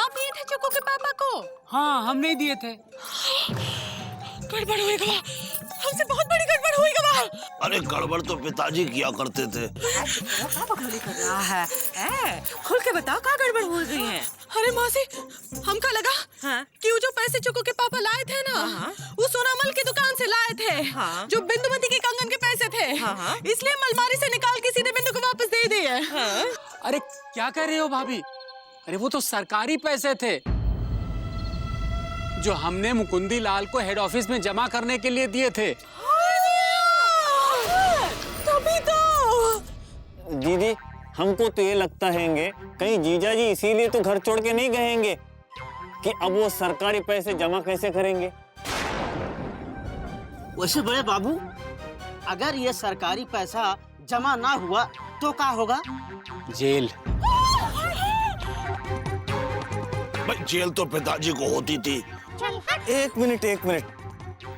आप दिए थे चुकू के पापा को? हाँ, हमने ही दिए थे। गड़बड़ हुई गवा, हमसे बहुत बड़ी गड़बड़ हुई गवा। अरे गड़बड़ तो पिताजी किया करते थे। क्या बकलोली कर रहा है? खुल के बताओ क्या गड़बड़ हो गई है? अरे मौसी, हमका लगा कि वो जो पैसे चुकू के पापा लाए थे ना, वो सोनामल की दुकान से लाए थे, जो बिंदुमती के कंगन के पैसे थे, इसलिए अलमारी से निकाल के सीधे बिंदु को वापस दे दिए। अरे क्या कर रहे हो भाभी? अरे वो तो सरकारी पैसे थे जो हमने मुकुंदी लाल को हेड ऑफिस में जमा करने के लिए दिए थे। तभी तो। दीदी, हमको तो ये लगता है कहीं जीजा जी इसीलिए तो घर छोड़ के नहीं गएंगे कि अब वो सरकारी पैसे जमा कैसे करेंगे। वैसे बड़े बाबू, अगर ये सरकारी पैसा जमा ना हुआ तो क्या होगा? जेल। भाई जेल तो पिताजी को होती थी। एक मिनट,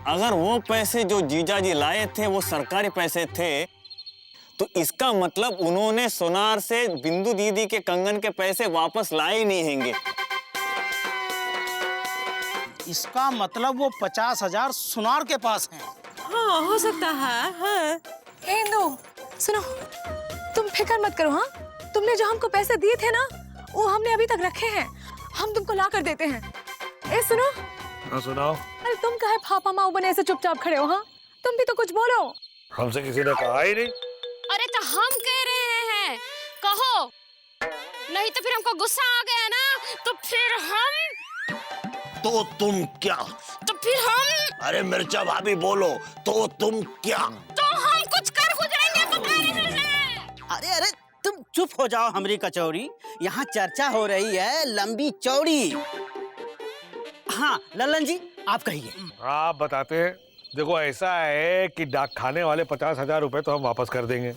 अगर वो पैसे जो जीजा जी लाए थे वो सरकारी पैसे थे तो इसका मतलब उन्होंने सोनार से बिंदु दीदी के कंगन के पैसे वापस लाए ही नहीं हैंगे। इसका मतलब वो 50,000 सुनार के पास हैं। हाँ, हो सकता है। इंदु, सुनो, तुम फिक्र मत करो। हाँ, तुमने जो हमको पैसे दिए थे ना, वो हमने अभी तक रखे हैं। हम तुमको ला कर देते हैं। ए सुनो। हाँ सुनाओ। अरे तुम काहे पापा माँ बने ऐसे चुपचाप खड़े हो? हाँ, तुम भी तो कुछ बोलो। हमसे किसी ने कहा ही नहीं। अरे तो हम कह रहे हैं, कहो, नहीं तो फिर हमको गुस्सा आ गया ना, तो फिर हम। तो तुम क्या? तो फिर हम। अरे मिर्चा भाभी बोलो, तो तुम क्या? तो हम कुछ कर गुजरेंगे बता रहे हैं। अरे तुम चुप हो जाओ हमरी कचौड़ी, यहाँ चर्चा हो रही है लंबी चौड़ी। हाँ ललन जी, आप कहिए। आप बताते हैं। देखो ऐसा है कि डाक खाने वाले 50,000 रुपए तो हम वापस कर देंगे,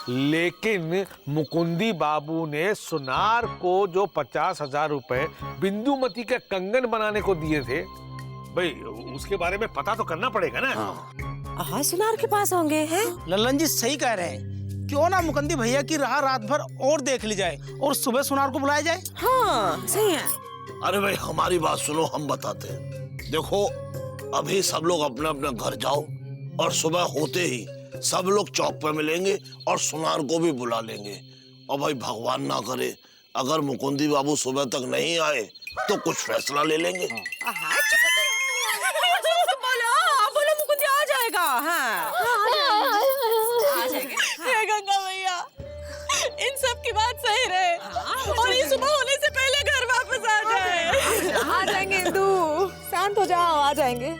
लेकिन मुकुंदी बाबू ने सुनार को जो 50,000 रुपए बिंदुमती के कंगन बनाने को दिए थे, भाई उसके बारे में पता तो करना पड़ेगा ना। हाँ, सुनार के पास होंगे हैं? ललन जी सही कह रहे हैं। क्यों ना मुकुंदी भैया की राह रात भर और देख ली जाए और सुबह सुनार को बुलाया जाए। हाँ, सही है। अरे भाई हमारी बात सुनो, हम बताते हैं। देखो अभी सब लोग अपने अपने घर जाओ और सुबह होते ही सब लोग चौक पे मिलेंगे और सुनार को भी बुला लेंगे। और भाई भगवान ना करे अगर मुकुंदी बाबू सुबह तक नहीं आए तो कुछ फैसला ले लेंगे। बोलो मुकुंदी आ जाएगा। हाँ, आ जाएगा। हे गंगा मैया, इन सब की बात सही रहे और ये सुबह होने से पहले घर वापस आ जाए। आ जाएंगे इंदु, शांत हो जाओ, आ जाएंगे।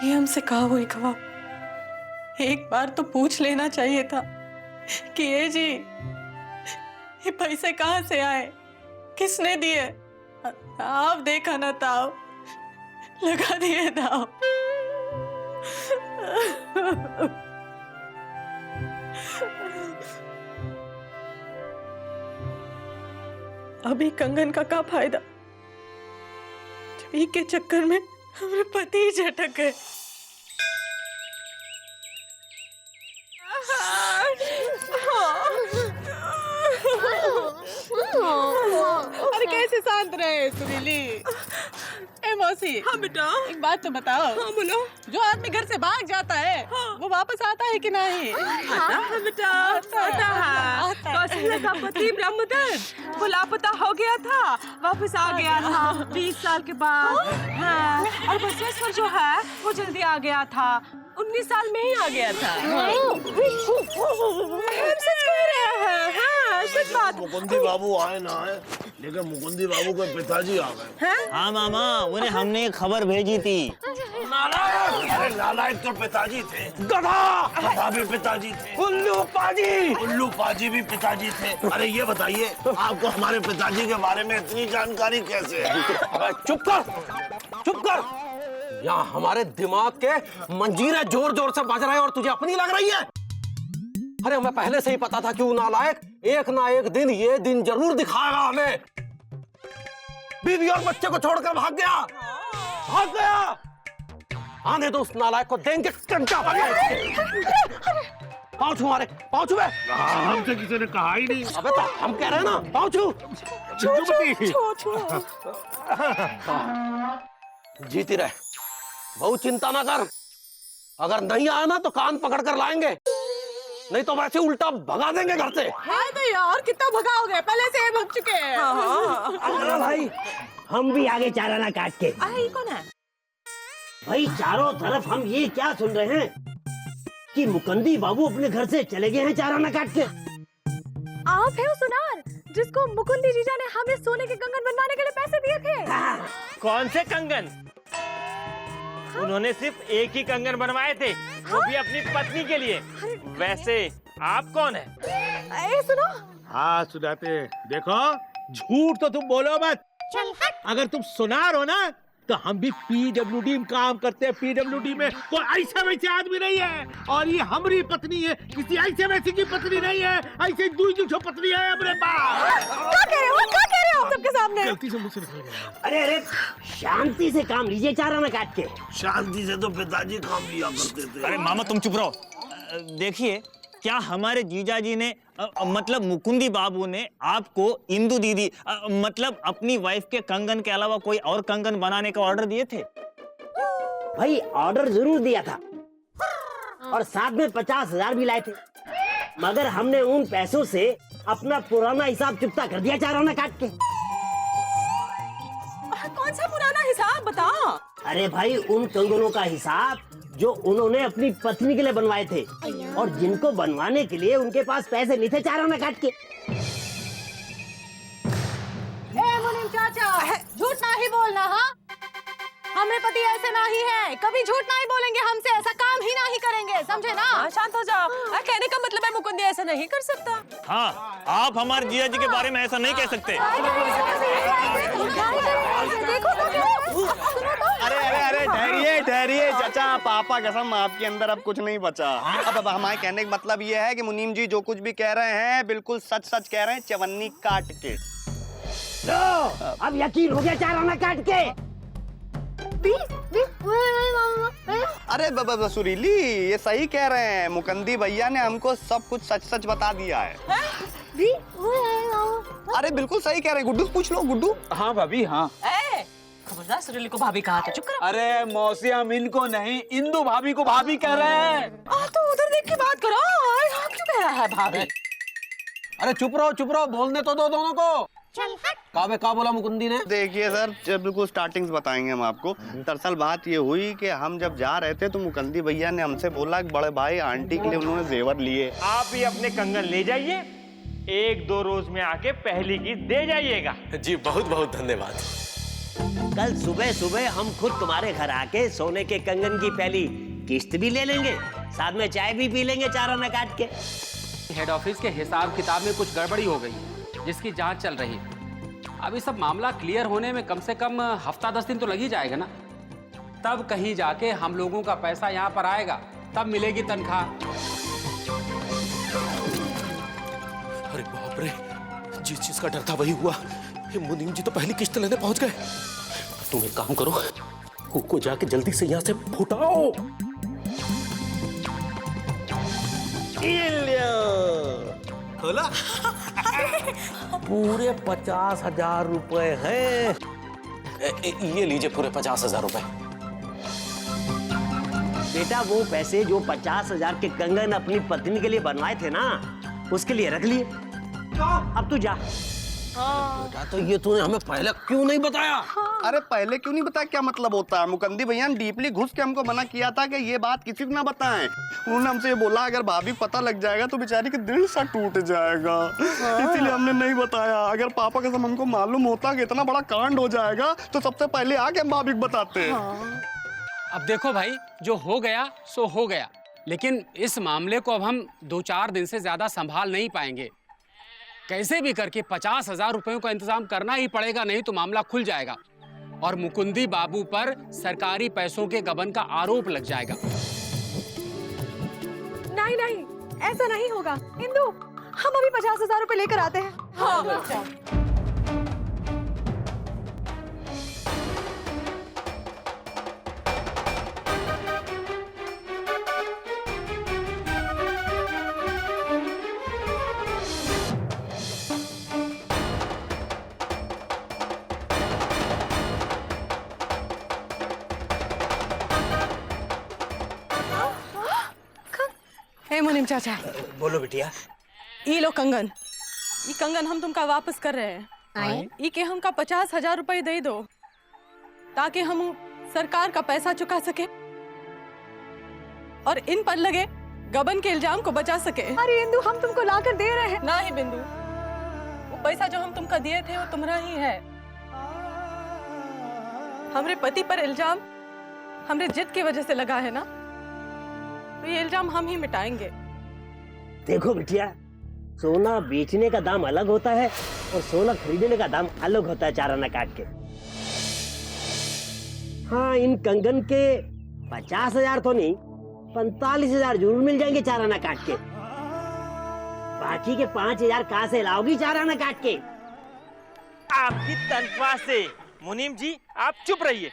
ये हमसे कहा हुई खवा, एक बार तो पूछ लेना चाहिए था कि ये जी ये पैसे कहाँ से आए, किसने दिए। आप देखा ना ताव, लगा दिए दाव। अभी कंगन का क्या फायदा जब ई के चक्कर में हमारे पति ही झटक गए। अरे कैसे शांत रहे सुरीली? ए मौसी। हाँ बेटा। एक बात तो बताओ। हाँ बोलो। जो आदमी घर से भाग जाता है वो वापस आता है कि नहीं? आता बेटा, आता है। कौशल्या का पति ब्रह्मदत्त वो लापता हो गया था, वापस आ गया था 20 साल के बाद। हाँ, और बसवेश्वर जो है वो जल्दी आ गया था, 19 साल में ही आ गया था। हम सच कह रहे हैं। हाँ, सच बात। मुकुंदी बाबू आए ना आए, लेकिन मुकुंदी बाबू के पिताजी आ गए। हाँ मामा, उन्हें हमने एक खबर भेजी थी। अरे नालायक तो पिताजी थे, गधा भी पिताजी थे, उल्लू पाजी भी पिताजी थे। अरे ये बताइए आपको हमारे पिताजी के बारे में इतनी जानकारी कैसे है? चुप कर। यहाँ हमारे दिमाग के मंजीरे जोर जोर से बज रहे हैं और तुझे अपनी लग रही है। अरे हमें पहले से ही पता था कि वो नालायक एक ना एक दिन ये दिन जरूर दिखाएगा हमें। बीवी और बच्चे को छोड़कर भाग गया। आने दो उस नालायक को, देंगे कंटा। पाँव छू हमारे, पाँव छू बे। हमसे किसी ने कहा ही नहीं। अबे तो हम कह रहे हैं ना, पाँव छू। जीती रहे, बहुत चिंता ना कर। अगर नहीं आया ना तो कान पकड़ कर लाएंगे, नहीं तो वैसे उल्टा भगा देंगे घर से। है तो यार, कितना भगाओगे, पहले से भग चुके हैं। अरे भाई, हम भी आगे चाराना काट के। ये कौन है? भाई चारों तरफ हम ये क्या सुन रहे हैं कि मुकंदी बाबू अपने घर से चले गए हैं चाराना काट के। आप है सुनार जिसको मुकुंदी जीजा ने हमें सोने के कंगन बनवाने के लिए पैसे दिए थे। कौन से कंगन? उन्होंने सिर्फ एक ही कंगन बनवाए थे, वो भी अपनी पत्नी के लिए। वैसे आप कौन है? सुनो। हाँ सुनाते, देखो झूठ तो तुम बोलो मत। अगर तुम सुनार हो ना तो हम भी PWD में काम करते हैं। PWD में कोई ऐसा वैसे आदमी नहीं है, और ये हमारी पत्नी है, किसी ऐसे वैसे की पत्नी नहीं है। ऐसे दूसरी पत्नी है हमारे पास। क्या कह रहे हो? क्या कह रहे हो आप सबके सामने? गलती से मुझसे निकल गया। अरे शांति से काम लीजिए चाराना काट के। शांति से तो पिताजी काम लिया करते थे। अरे मामा तुम चुप रहो। देखिए, क्या हमारे जीजा जी ने मतलब मुकुंदी बाबू ने आपको इंदु दीदी मतलब अपनी वाइफ के कंगन के अलावा कोई और कंगन बनाने का ऑर्डर दिए थे? भाई ऑर्डर जरूर दिया था, और साथ में 50,000 भी लाए थे, मगर हमने उन पैसों से अपना पुराना हिसाब चुकता कर दिया चाराना काट के। कौन सा पुराना हिसाब बताओ? अरे भाई, उन कंगनों का हिसाब जो उन्होंने अपनी पत्नी के लिए बनवाए थे, और जिनको बनवाने के लिए उनके पास पैसे नहीं थे चाराना काट के। मुनीम चाचा, झूठ ना ही बोलना। हाँ, हमें पति ऐसे ना ही है, कभी झूठ नहीं बोलेंगे हमसे, ऐसा काम ही नहीं करेंगे, समझे ना? शांत हो जाओ। कहने का मतलब है मुकुंदी ऐसा नहीं कर सकता। हाँ, आप हमारे जीजा जी के बारे में ऐसा नहीं कह सकते। अरे अरे अरे ठहरिए ठहरिए चाचा, पापा कसम आपके अंदर अब कुछ नहीं बचा। अब हमारे कहने का मतलब ये है कि मुनीम जी जो कुछ भी कह रहे हैं बिल्कुल सच सच कह रहे हैं, चवन्नी काट के। अब यकीन हो गया चाराना काट के। अरे सुरीली, ये सही कह रहे हैं, मुकंदी भैया ने हमको सब कुछ सच सच बता दिया है। अरे बिल्कुल सही कह रहे हैं, गुड्डू पूछ लो। गुड्डू? हाँ भाभी, हाँ। खबरदार, सुरीली को भाभी कहा था, चुप करो। अरे मौसी, हम इनको नहीं, इंदु भाभी को भाभी कह रहे हैं। तो उधर देख के बात करो। हाँ, क्यों कह रहा है भाभी? अरे चुप रहो, बोलने तो दो दोनों को। क्या बोला मुकुंदी ने? देखिए सर, जब बिल्कुल स्टार्टिंग से बताएंगे हम आपको। दरअसल बात ये हुई कि हम जब जा रहे थे तो मुकंदी भैया ने हमसे बोला कि बड़े भाई आंटी के लिए उन्होंने जेवर लिए। आप भी अपने कंगन ले जाइए, 1-2 रोज में आके पहली किस्त दे जाइएगा। जी बहुत बहुत धन्यवाद। कल सुबह सुबह हम खुद तुम्हारे घर आके सोने के कंगन की पहली किस्त भी ले लेंगे, साथ में चाय भी पी लेंगे चाराना काट के। हेड ऑफिस के हिसाब किताब में कुछ गड़बड़ी हो गई, जिसकी जांच चल रही है। अब ये सब मामला क्लियर होने में कम से कम हफ्ता 10 दिन तो लग ही जाएगा ना। तब कहीं जाके हम लोगों का पैसा यहाँ पर आएगा, तब मिलेगी तनख्वाह। अरे बाप रे, जिस चीज का डर था वही हुआ। ये मुनीम जी तो पहली किस्त लेने पहुंच गए। तुम एक काम करो, हुक को जाके जल्दी से यहाँ से फुटाओ। खोला। पूरे 50,000 रुपए हैं। ये लीजिए पूरे 50,000 रुपए। बेटा, वो पैसे जो 50,000 के कंगन अपनी पत्नी के लिए बनवाए थे ना, उसके लिए रख लिए। अब तू जा। बेटा, तो ये तूने हमें पहले क्यों नहीं बताया? अरे पहले क्यों नहीं बताया, क्या मतलब होता है? मुकंदी भैया ने डीपली घुस के हमको मना किया था कि ये बात किसी को ना बताएं। उन्होंने हमसे ये बोला अगर भाभी पता लग जाएगा तो बेचारी का दिल सा टूट जाएगा, इसीलिए हमने नहीं बताया। अगर पापा के समय हमको मालूम होता कि इतना बड़ा कांड हो जाएगा तो सबसे पहले आके हम भाभी को बताते। अब देखो भाई, जो हो गया सो हो गया, लेकिन इस मामले को अब हम 2-4 दिन से ज्यादा संभाल नहीं पाएंगे। कैसे भी करके 50,000 रुपयों का इंतजाम करना ही पड़ेगा, नहीं तो मामला खुल जाएगा और मुकुंदी बाबू पर सरकारी पैसों के गबन का आरोप लग जाएगा। नहीं नहीं, ऐसा नहीं होगा इंदु, हम अभी 50,000 रुपए लेकर आते हैं। हाँ। मुनीम चाचा, बोलो बिटिया। ई लो कंगन, ये कंगन हम तुमका वापस कर रहे हैं। ई के हमका 50,000 रुपए दे दो ताकि हम सरकार का पैसा चुका सके और इन पर लगे गबन के इल्जाम को बचा सके। अरे इंदु, हम तुमको लाकर दे रहे हैं। ना ही बिंदु, वो पैसा जो हम तुमका दिए थे वो तुम्हारा ही है। हमरे पति पर इल्जाम हमरे जिद की वजह से लगा है ना, तो ये इल्जाम हम ही मिटाएंगे। देखो बिटिया, सोना बेचने का दाम अलग होता है और सोना खरीदने का दाम अलग होता है, चार आना काट के। हाँ, इन कंगन के 50,000 तो नहीं, 45,000 जरूर मिल जाएंगे चार आना काट के। बाकी के 5,000 कहाँ से लाओगी चार आना काट के? आपकी तनख्वाह से। मुनीम जी आप चुप रहिए,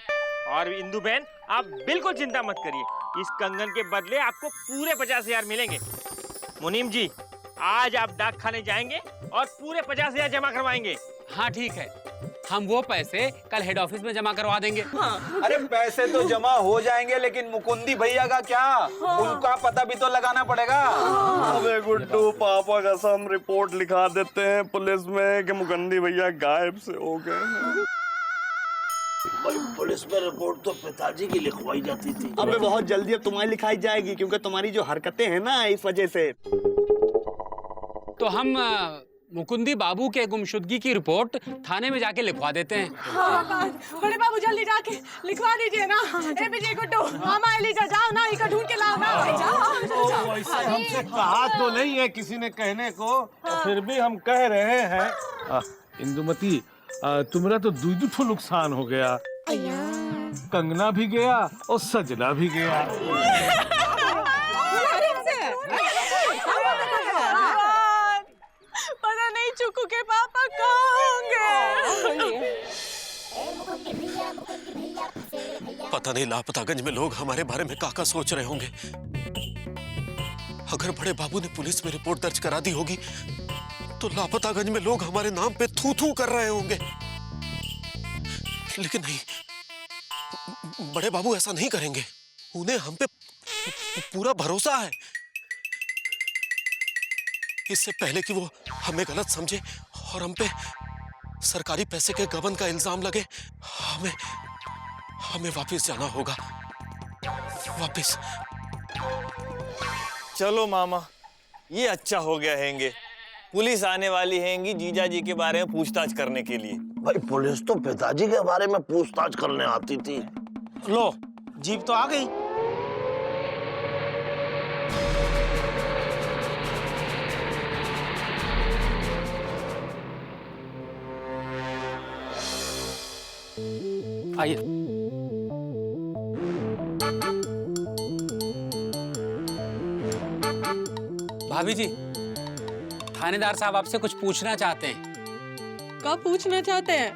और इंदु बहन आप बिल्कुल चिंता मत करिए, इस कंगन के बदले आपको पूरे 50,000 मिलेंगे। मुनीम जी आज आप डाक खाने जाएंगे और पूरे 50,000 जमा करवाएंगे। हाँ ठीक है, हम वो पैसे कल हेड ऑफिस में जमा करवा देंगे। हाँ। अरे पैसे तो जमा हो जाएंगे, लेकिन मुकुंदी भैया का क्या? हाँ। उनका पता भी तो लगाना पड़ेगा। अबे गुड्डू, पापा कसम रिपोर्ट लिखा देते हैं पुलिस में कि मुकुंदी भैया गायब से हो गए। भाई पुलिस में रिपोर्ट तो पिताजी की लिखवाई जाती थी। अबे बहुत जल्दी अब तुम्हारी लिखाई जाएगी, क्योंकि तुम्हारी जो हरकतें हैं ना, इस वजह से। तो हम मुकुंदी बाबू के गुमशुदगी की रिपोर्ट थाने में जाके लिखवा देते हैं। हाँ, बड़े बाबू जल्दी जाके लिखवा दीजिए ना। ए विजय गुड्डू, मामा एलिजा, जाओ ना, इका ढूंढ के लाओ ना। जाओ। वैसे हमसे कहा तो नहीं है किसी ने कहने को, फिर भी हम कह रहे हैं। इंदुमती, तुम्हारा तो दुई नुकसान हो गया। कंगना भी गया और सजना भी गया। पता नहीं चुकू के पापा कहाँ होंगे। पता नहीं लापतागंज में लोग हमारे बारे में क्या सोच रहे होंगे। अगर बड़े बाबू ने पुलिस में रिपोर्ट दर्ज करा दी होगी तो लापतागंज में लोग हमारे नाम पे थू थू कर रहे होंगे। लेकिन नहीं, बड़े बाबू ऐसा नहीं करेंगे। उन्हें हम पे पूरा भरोसा है। इससे पहले कि वो हमें गलत समझे और हम पे सरकारी पैसे के गबन का इल्जाम लगे, हमें वापस जाना होगा। वापस। चलो मामा, ये अच्छा हो गया हैंगे। पुलिस आने वाली हैंगी जीजा जी के बारे में पूछताछ करने के लिए। भाई पुलिस तो पिताजी के बारे में पूछताछ करने आती थी। लो, जीप तो आ गई। आइए। भाभी जी, थानेदार साहब आपसे कुछ पूछना चाहते हैं। क्या पूछना चाहते हैं?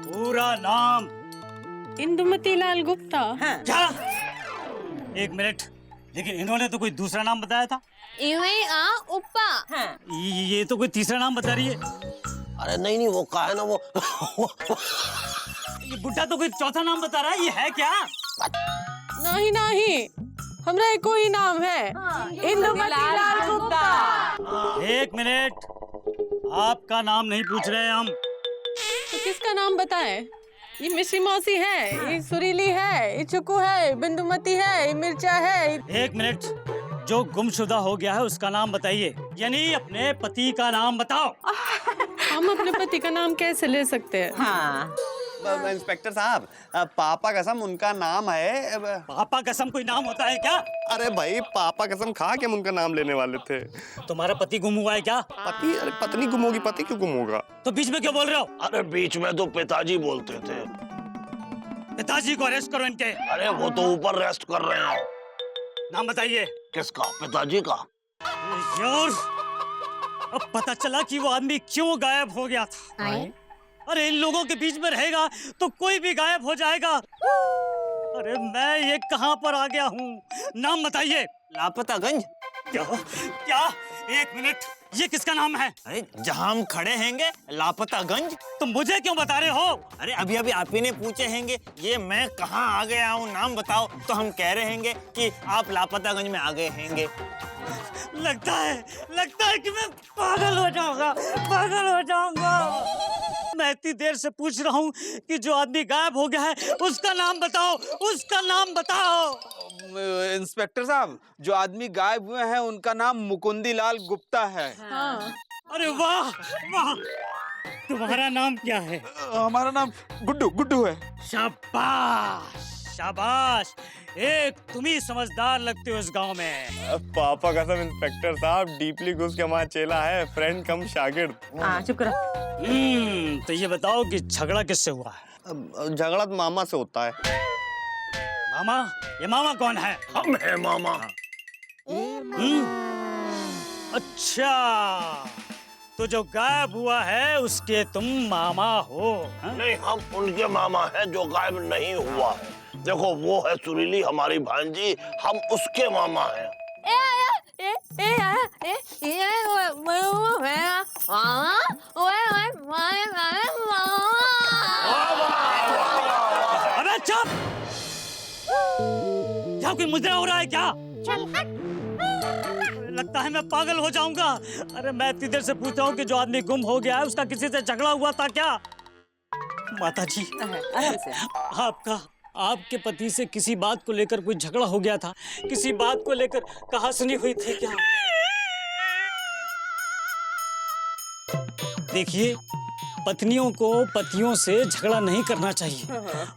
पूरा नाम? इंदुमती लाल गुप्ता। क्या? एक मिनट, लेकिन इन्होंने तो कोई दूसरा नाम बताया था। उप्पा। ये तो कोई तीसरा नाम बता रही है। अरे नहीं, वो कहा है ना, वो ये बुड्ढा तो कोई चौथा नाम बता रहा है। ये है क्या? नहीं, हमरा एक ही नाम है, इंदुमती लाल गुप्ता। एक मिनट, आपका नाम नहीं पूछ रहे हम। तो किसका नाम बताएं? ये मिश्री मौसी है, ये सुरीली है, ये चुकू है, बिंदुमती है, ये मिर्चा है। एक मिनट, जो गुमशुदा हो गया है उसका नाम बताइए, यानी अपने पति का नाम बताओ। हम अपने पति का नाम कैसे ले सकते हैं? हाँ। इंस्पेक्टर साहब, पापा कसम उनका नाम है। पापा कसम कोई नाम होता है क्या? अरे भाई, पापा कसम खा के हम उनका नाम लेने वाले थे। तुम्हारा पति गुम हुआ है क्या? पति? अरे पत्नी गुम होगी, पति क्यों गुम होगा? तो बीच में क्यों बोल रहे हो? अरे बीच में तो पिताजी बोलते थे। पिताजी को अरेस्ट करो इनके। अरे वो तो ऊपर रेस्ट कर रहे हैं। नाम बताइए। किसका? पिताजी का। यार, अब पता चला कि वो आदमी क्यों गायब हो गया था। अरे इन लोगों के बीच में रहेगा तो कोई भी गायब हो जाएगा। अरे मैं ये कहां पर आ गया हूँ? नाम बताइए। लापतागंज। क्या? एक मिनट, ये किसका नाम है? अरे जहाँ हम खड़े हैंगे लापतागंज। तुम मुझे क्यों बता रहे हो? अरे अभी अभी आप ही ने पूछे हैंगे ये मैं कहाँ आ गया हूँ, नाम बताओ, तो हम कह रहे हैंगे कि आप लापतागंज में आ गए हैंगे। लगता है कि मैं पागल हो जाऊंगा। मैं इतनी देर से पूछ रहा हूँ कि जो आदमी गायब हो गया है उसका नाम बताओ। इंस्पेक्टर साहब, जो आदमी गायब हुए हैं उनका नाम मुकुंदी लाल गुप्ता है। अरे वाह वाह, तुम्हारा नाम क्या है? हमारा नाम गुड्डू है। शाबाश, एक तुम ही समझदार लगते हो इस गांव में। पापा कसम इंस्पेक्टर साहब, डीपली घुस के हमारा चेला है, फ्रेंड कम शागिर्द। चुप करो। तो ये बताओ कि झगड़ा किससे हुआ है? झगड़ा तो मामा से होता है। मामा? ये मामा कौन है? हम है मामा। अच्छा, तो जो गायब हुआ है उसके तुम मामा हो? नहीं, हम उनके मामा हैं जो गायब नहीं हुआ है। देखो वो है सुरीली हमारी भांजी, हम उसके मामा हैं। अबे चुप! यहाँ कोई मुजरा हो रहा है क्या? लगता है मैं पागल हो जाऊंगा। अरे मैं इतनी देर से पूछ रहा हूँ कि जो आदमी गुम हो गया है उसका किसी से झगड़ा हुआ था क्या? माता जी, आपके पति से किसी बात को लेकर कोई झगड़ा हो गया था? किसी बात को लेकर कहासुनी हुई थी क्या? देखिए, पत्नियों को पतियों से झगड़ा नहीं करना चाहिए,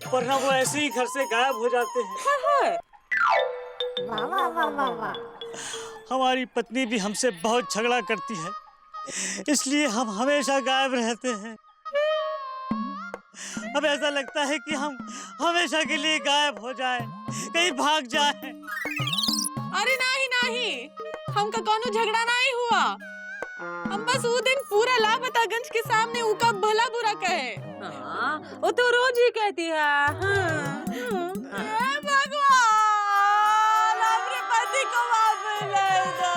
वरना वो ऐसे ही घर से गायब हो जाते हैं। हमारी पत्नी भी हमसे बहुत झगड़ा करती है, इसलिए हम हमेशा गायब रहते हैं। अब ऐसा लगता है कि हम हमेशा के लिए गायब हो जाएं, कहीं भाग जाएं। अरे नहीं, हमका कोनो झगड़ा नहीं हुआ। हम बस वो दिन पूरा लापतागंज के सामने उका भला बुरा कहे। वो तो रोज ही कहती है। भगवान, अपने पति को वापस ले दो।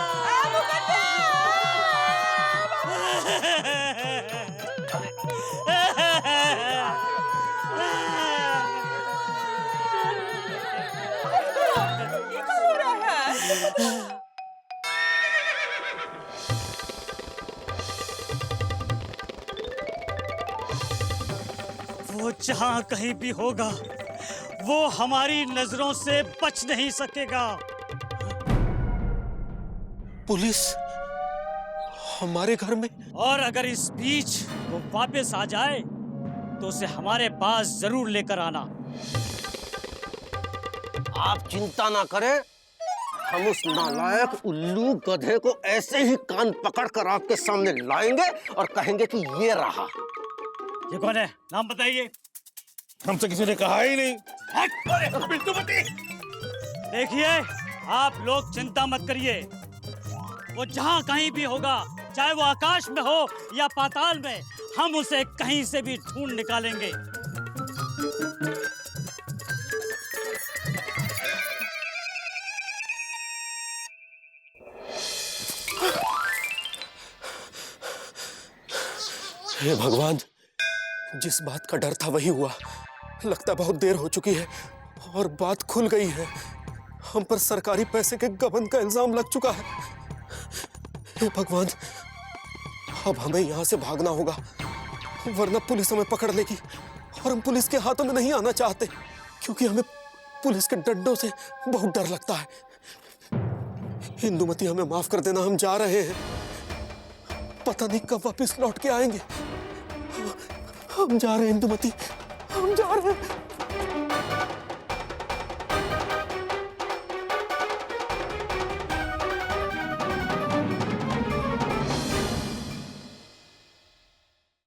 वो जहाँ कहीं भी होगा, वो हमारी नजरों से बच नहीं सकेगा। पुलिस हमारे घर में? और अगर इस बीच वो वापस आ जाए तो उसे हमारे पास जरूर लेकर आना। आप चिंता ना करें, हम उस नालायक उल्लू गधे को ऐसे ही कान पकड़कर आपके सामने लाएंगे और कहेंगे कि ये रहा। ये कौन है? नाम बताइए। हमसे किसी ने कहा ही नहीं। देखिए, आप लोग चिंता मत करिए, वो जहाँ कहीं भी होगा, चाहे वो आकाश में हो या पाताल में, हम उसे कहीं से भी ढूंढ निकालेंगे। हे भगवान, जिस बात का डर था वही हुआ। लगता बहुत देर हो चुकी है और बात खुल गई है। हम पर सरकारी पैसे के गबन का इल्जाम लग चुका है। हे भगवान, अब हमें यहाँ से भागना होगा, वरना पुलिस हमें पकड़ लेगी। और हम पुलिस के हाथों में नहीं आना चाहते, क्योंकि हमें पुलिस के डंडों से बहुत डर लगता है। इंदुमती, हमें माफ कर देना, हम जा रहे हैं। पता नहीं कब वापस लौट के आएंगे। हम जा रहे हैं इंदुमती, हम जा रहे हैं।